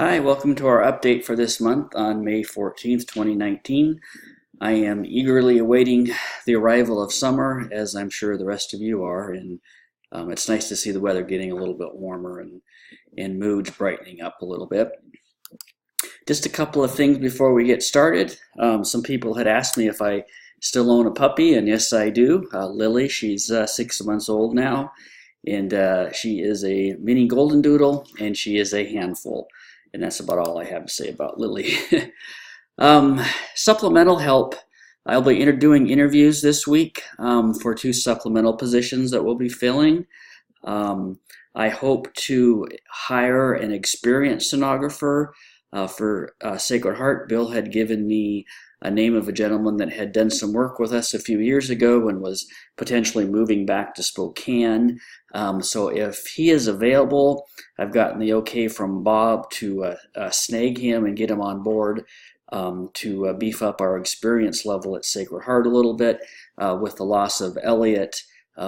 Hi, welcome to our update for this month on May 14th, 2019. I am eagerly awaiting the arrival of summer, as I'm sure the rest of you are, and it's nice to see the weather getting a little bit warmer and moods brightening up a little bit. Just a couple of things before we get started. Some people had asked me if I still own a puppy, and yes, I do. Lily, she's 6 months old now, and she is a mini golden doodle, and she is a handful. And that's about all I have to say about Lily. Supplemental help. I'll be doing interviews this week for 2 supplemental positions that we'll be filling. I hope to hire an experienced sonographer for Sacred Heart. Bill had given me a name of a gentleman that had done some work with us a few years ago and was potentially moving back to Spokane. So if he is available, I've gotten the okay from Bob to snag him and get him on board to beef up our experience level at Sacred Heart a little bit. With the loss of Elliot,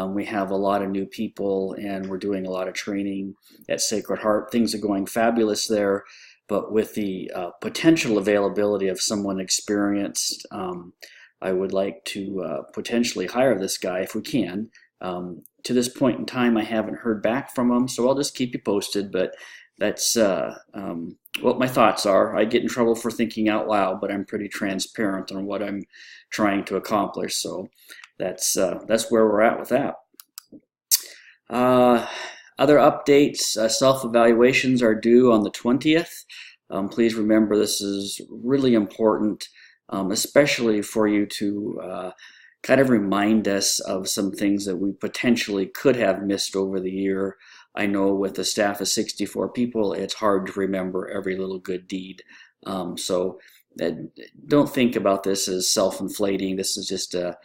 we have a lot of new people and we're doing a lot of training at Sacred Heart. Things are going fabulous there. But with the potential availability of someone experienced, I would like to potentially hire this guy if we can. To this point in time, I haven't heard back from him, so I'll just keep you posted. But that's what my thoughts are. I get in trouble for thinking out loud, but I'm pretty transparent on what I'm trying to accomplish. So that's where we're at with that. Other updates, self-evaluations are due on the 20th. Please remember this is really important, especially for you to kind of remind us of some things that we potentially could have missed over the year. I know with a staff of 64 people, it's hard to remember every little good deed. So don't think about this as self-inflating. This is just a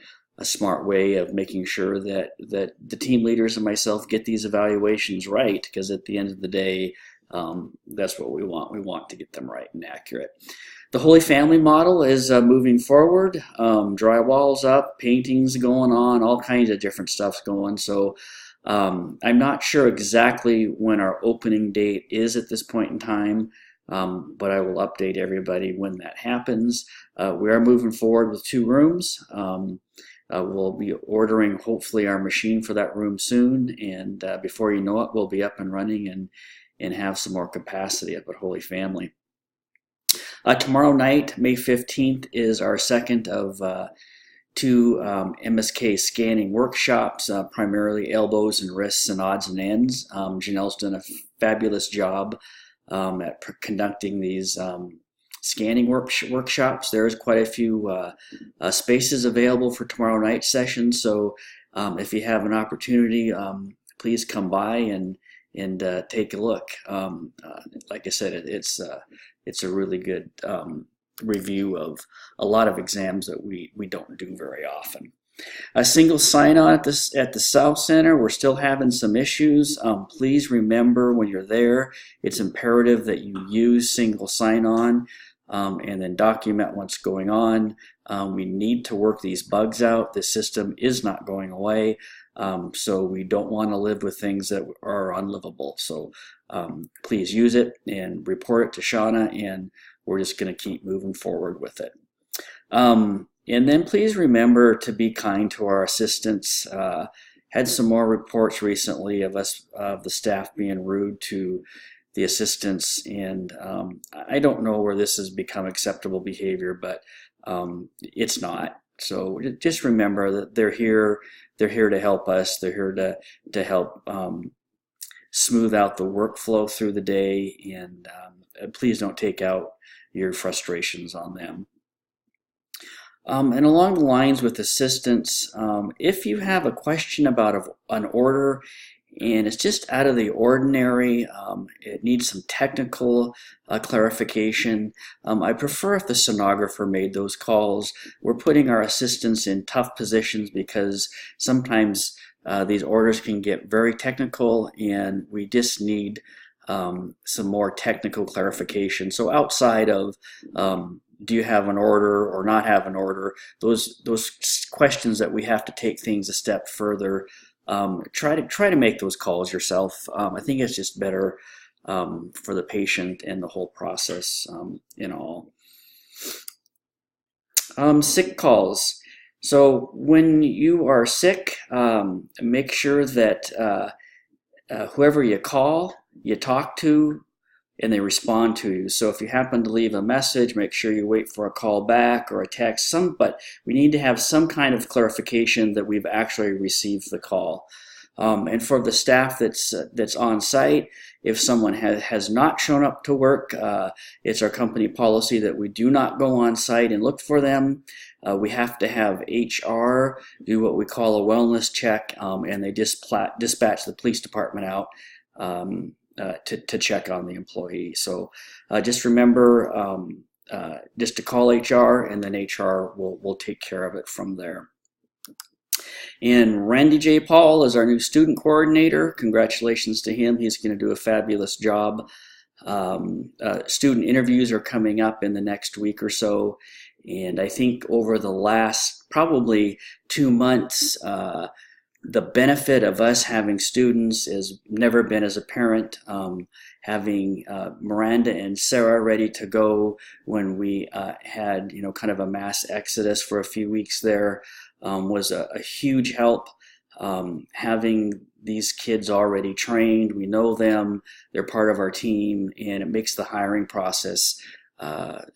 smart way of making sure that the team leaders and myself get these evaluations right, because at the end of the day, that's what we want. We want to get them right and accurate. The Holy Family model is moving forward. Drywall's up, paintings going on, all kinds of different stuff's going. So I'm not sure exactly when our opening date is at this point in time, but I will update everybody when that happens. We are moving forward with 2 rooms. We'll be ordering hopefully our machine for that room soon, and before you know it, we'll be up and running and have some more capacity up at Holy Family. Tomorrow night, May 15th, is our second of 2 MSK scanning workshops, primarily elbows and wrists and odds and ends. Janelle's done a fabulous job at conducting these scanning workshops. There's quite a few spaces available for tomorrow night's session, so if you have an opportunity, please come by and take a look. Like I said, it's a really good review of a lot of exams that we don't do very often. A single sign-on at the South Center, we're still having some issues. Please remember when you're there, it's imperative that you use single sign-on and then document what's going on. We need to work these bugs out. The system is not going away, so we don't want to live with things that are unlivable. So please use it and report it to Shauna, and we're just going to keep moving forward with it. And then please remember to be kind to our assistants. Had some more reports recently of the staff being rude to the assistants, and I don't know where this has become acceptable behavior, but it's not. So just remember that they're here to help us. They're here to help smooth out the workflow through the day, and please don't take out your frustrations on them. And along the lines with assistants, if you have a question about an order and it's just out of the ordinary, it needs some technical clarification, I prefer if the sonographer made those calls. We're putting our assistants in tough positions because sometimes these orders can get very technical and we just need some more technical clarification. So outside of do you have an order or not have an order, those questions that we have to take things a step further, try to make those calls yourself. I think it's just better for the patient and the whole process in all. Sick calls. So when you are sick, make sure that whoever you call, you talk to, and they respond to you. So if you happen to leave a message, make sure you wait for a call back or a text. But we need to have some kind of clarification that we've actually received the call. And for the staff that's on site, if someone has not shown up to work, it's our company policy that we do not go on site and look for them. We have to have HR do what we call a wellness check, and they dispatch the police department out to check on the employee. So just remember just to call HR, and then HR will take care of it from there. And Randy J. Paul is our new student coordinator. Congratulations to him. He's going to do a fabulous job. Student interviews are coming up in the next week or so. And I think over the last probably 2 months, the benefit of us having students has never been as apparent. Having Miranda and Sarah ready to go when we had, kind of a mass exodus for a few weeks there was a huge help. Having these kids already trained, we know them, they're part of our team, and it makes the hiring process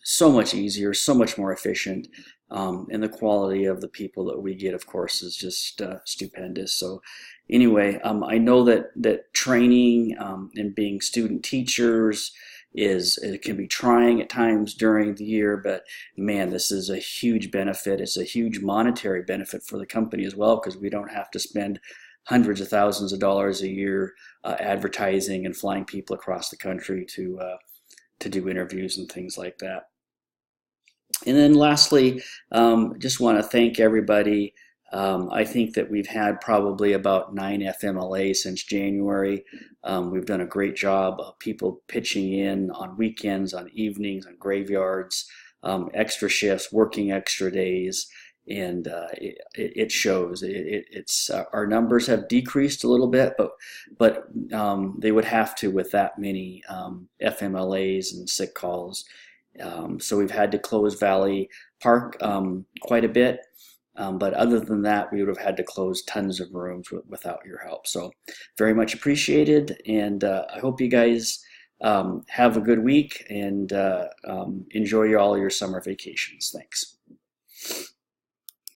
so much easier, so much more efficient. And the quality of the people that we get, of course, is just stupendous. So anyway, I know that training and being student teachers it can be trying at times during the year, but man, this is a huge benefit. It's a huge monetary benefit for the company as well, because we don't have to spend hundreds of thousands of dollars a year advertising and flying people across the country to do interviews and things like that. And then lastly, just want to thank everybody. I think that we've had probably about 9 FMLAs since January. We've done a great job of people pitching in on weekends, on evenings, on graveyards, extra shifts, working extra days, and it shows. It's our numbers have decreased a little bit, but they would have to with that many FMLAs and sick calls. So we've had to close Valley Park quite a bit. But other than that, we would have had to close tons of rooms without your help. So very much appreciated. And I hope you guys have a good week and enjoy all your summer vacations. Thanks.